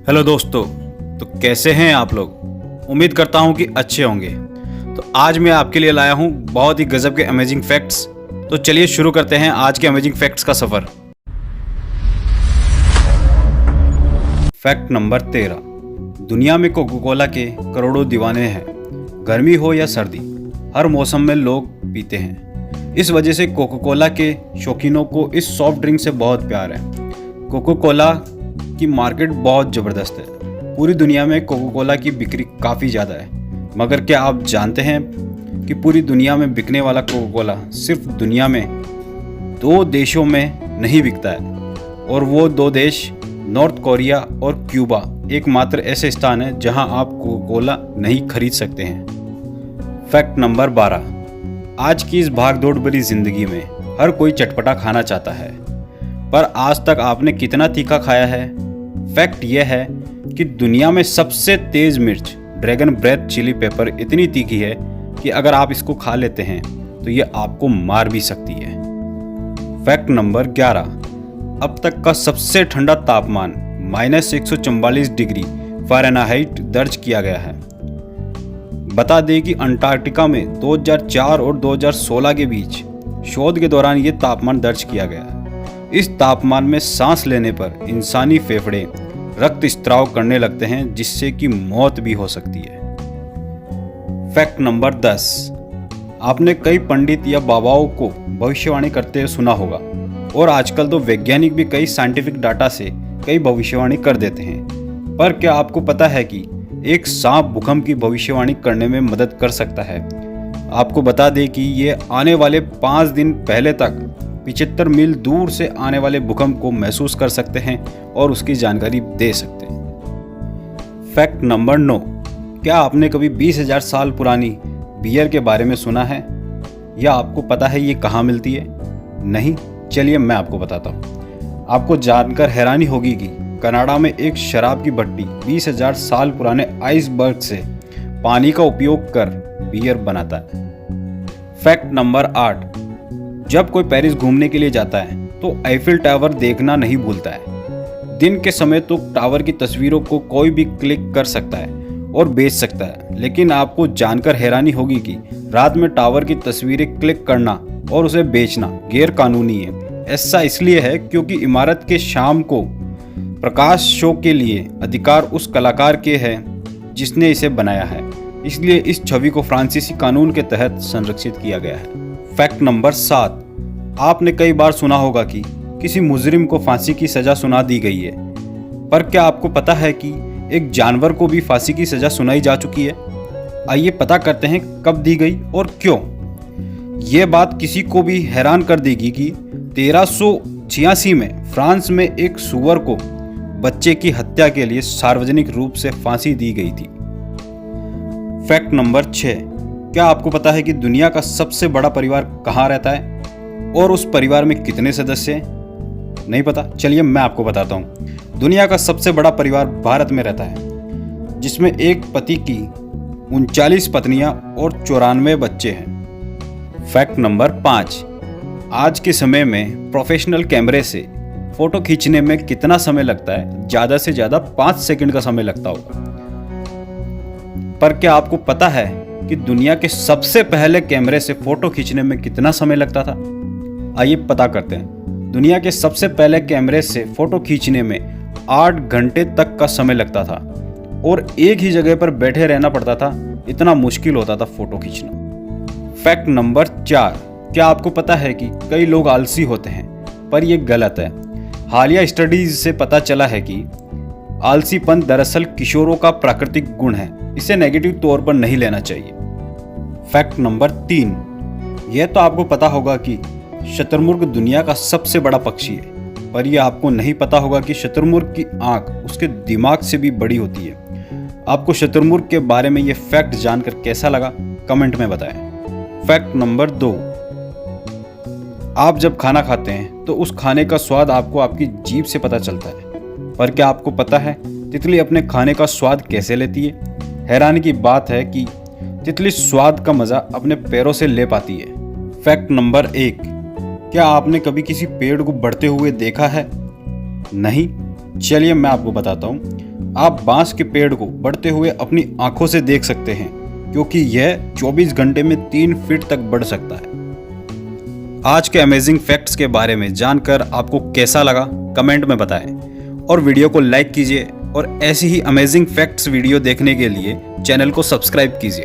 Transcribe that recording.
Hello दोस्तों। तो कैसे हैं आप लोग। उम्मीद करता हूं कि अच्छे होंगे। तो आज मैं आपके लिए लाया हूं बहुत ही गजब के अमेजिंग फैक्ट्स। तो चलिए शुरू करते हैं आज के अमेजिंग फैक्ट्स का सफ़र। Fact number 13। दुनिया में कोको कोला के करोड़ों दीवाने हैं। गर्मी हो या सर्दी, हर मौसम में लोग पीते हैं। इस वजह से कोको कोला के शौकीनों को इस सॉफ्ट ड्रिंक से बहुत प्यार है। कोको कोला की मार्केट बहुत ज़बरदस्त है। पूरी दुनिया में कोको कोला की बिक्री काफ़ी ज़्यादा है। मगर क्या आप जानते हैं कि पूरी दुनिया में बिकने वाला कोको कोला सिर्फ दुनिया में 2 देशों में नहीं बिकता है, और वो 2 देश नॉर्थ कोरिया और क्यूबा एकमात्र ऐसे स्थान है जहां आप कोको कोला नहीं खरीद सकते हैं। Fact number 12। आज की इस भागदौड़ भरी जिंदगी में हर कोई चटपटा खाना चाहता है, पर आज तक आपने कितना तीखा खाया है? फैक्ट यह है कि दुनिया में सबसे तेज़ मिर्च ड्रैगन ब्रेथ चिली पेपर इतनी तीखी है कि अगर आप इसको खा लेते हैं तो ये आपको मार भी सकती है। Fact number 11। अब तक का सबसे ठंडा तापमान -144 डिग्री फ़ारेनहाइट दर्ज किया गया है। बता दें कि अंटार्कटिका में 2004 और 2016 के बीच शोध के दौरान ये तापमान दर्ज किया गया है। इस तापमान में सांस लेने पर इंसानी फेफड़े रक्त स्त्राव करने लगते हैं, जिससे कि मौत भी हो सकती है। Fact number 10। आपने कई पंडित या बाबाओं को भविष्यवाणी करते हुए सुना होगा, और आजकल तो वैज्ञानिक भी कई साइंटिफिक डाटा से कई भविष्यवाणी कर देते हैं। पर क्या आपको पता है कि एक सांप भूकंप की भविष्यवाणी करने में मदद कर सकता है? आपको बता दें कि ये आने वाले 5 दिन पहले तक 75 मील दूर से आने वाले भूकंप को महसूस कर सकते हैं और उसकी जानकारी दे सकते हैं। Fact number 9। क्या आपने कभी 20,000 साल पुरानी बियर के बारे में सुना है, या आपको पता है ये कहाँ मिलती है? नहीं, चलिए मैं आपको बताता हूँ। आपको जानकर हैरानी होगी कि कनाडा में एक शराब की भट्टी 20,000 साल पुराने आइसबर्ग से पानी का उपयोग कर बियर बनाता है। Fact number 8। जब कोई पेरिस घूमने के लिए जाता है तो आईफिल टावर देखना नहीं भूलता है। दिन के समय तो टावर की तस्वीरों को कोई भी क्लिक कर सकता है और बेच सकता है, लेकिन आपको जानकर हैरानी होगी कि रात में टावर की तस्वीरें क्लिक करना और उसे बेचना गैर कानूनी है। ऐसा इसलिए है क्योंकि इमारत के शाम को प्रकाश शो के लिए अधिकार उस कलाकार के है जिसने इसे बनाया है, इसलिए इस छवि को फ्रांसीसी कानून के तहत संरक्षित किया गया है। Fact number 7। आपने कई बार सुना होगा कि किसी मुजरिम को फांसी की सज़ा सुना दी गई है, पर क्या आपको पता है कि एक जानवर को भी फांसी की सज़ा सुनाई जा चुकी है? आइए पता करते हैं कब दी गई और क्यों। ये बात किसी को भी हैरान कर देगी कि 1386 में फ्रांस में एक सूअर को बच्चे की हत्या के लिए सार्वजनिक रूप से फांसी दी गई थी। Fact number 6। क्या आपको पता है कि दुनिया का सबसे बड़ा परिवार कहाँ रहता है और उस परिवार में कितने सदस्य हैं? नहीं पता? चलिए मैं आपको बताता हूँ। दुनिया का सबसे बड़ा परिवार भारत में रहता है, जिसमें एक पति की 39 पत्नियां और 94 बच्चे हैं। Fact number 5। आज के समय में प्रोफेशनल कैमरे से फोटो खींचने में कितना समय लगता है? ज़्यादा से ज़्यादा 5 सेकंड का समय लगता होगा। पर क्या आपको पता है कि दुनिया के सबसे पहले कैमरे से फोटो खींचने में कितना समय लगता था? आइए पता करते हैं। दुनिया के सबसे पहले कैमरे से फोटो खींचने में 8 घंटे तक का समय लगता था, और एक ही जगह पर बैठे रहना पड़ता था, इतना मुश्किल होता था फोटो खींचना। Fact number 4। क्या आपको पता है कि कई लोग आलसी होते हैं, पर यह गलत है। हालिया स्टडीज से पता चला है कि आलसीपन दरअसल किशोरों का प्राकृतिक गुण है, इसे नेगेटिव तौर पर नहीं लेना चाहिए। Fact number 3। यह तो आपको पता होगा कि शुतुरमुर्ग दुनिया का सबसे बड़ा पक्षी है, पर यह आपको नहीं पता होगा कि शुतुरमुर्ग की आंख उसके दिमाग से भी बड़ी होती है। आपको शुतुरमुर्ग के बारे में यह फैक्ट जानकर कैसा लगा, कमेंट में बताएं। Fact number 2। आप जब खाना खाते हैं तो उस खाने का स्वाद आपको आपकी जीभ से पता चलता है, पर क्या आपको पता है तितली अपने खाने का स्वाद कैसे लेती है? हैरानी की बात है कि तितली स्वाद का मज़ा अपने पैरों से ले पाती है। Fact number 1। क्या आपने कभी किसी पेड़ को बढ़ते हुए देखा है? नहीं? चलिए मैं आपको बताता हूँ। आप बांस के पेड़ को बढ़ते हुए अपनी आंखों से देख सकते हैं, क्योंकि यह 24 घंटे में 3 फीट तक बढ़ सकता है। आज के अमेजिंग फैक्ट्स के बारे में जानकर आपको कैसा लगा कमेंट में बताएं और वीडियो को लाइक कीजिए और ऐसी ही अमेजिंग फैक्ट्स वीडियो देखने के लिए चैनल को सब्सक्राइब कीजिए।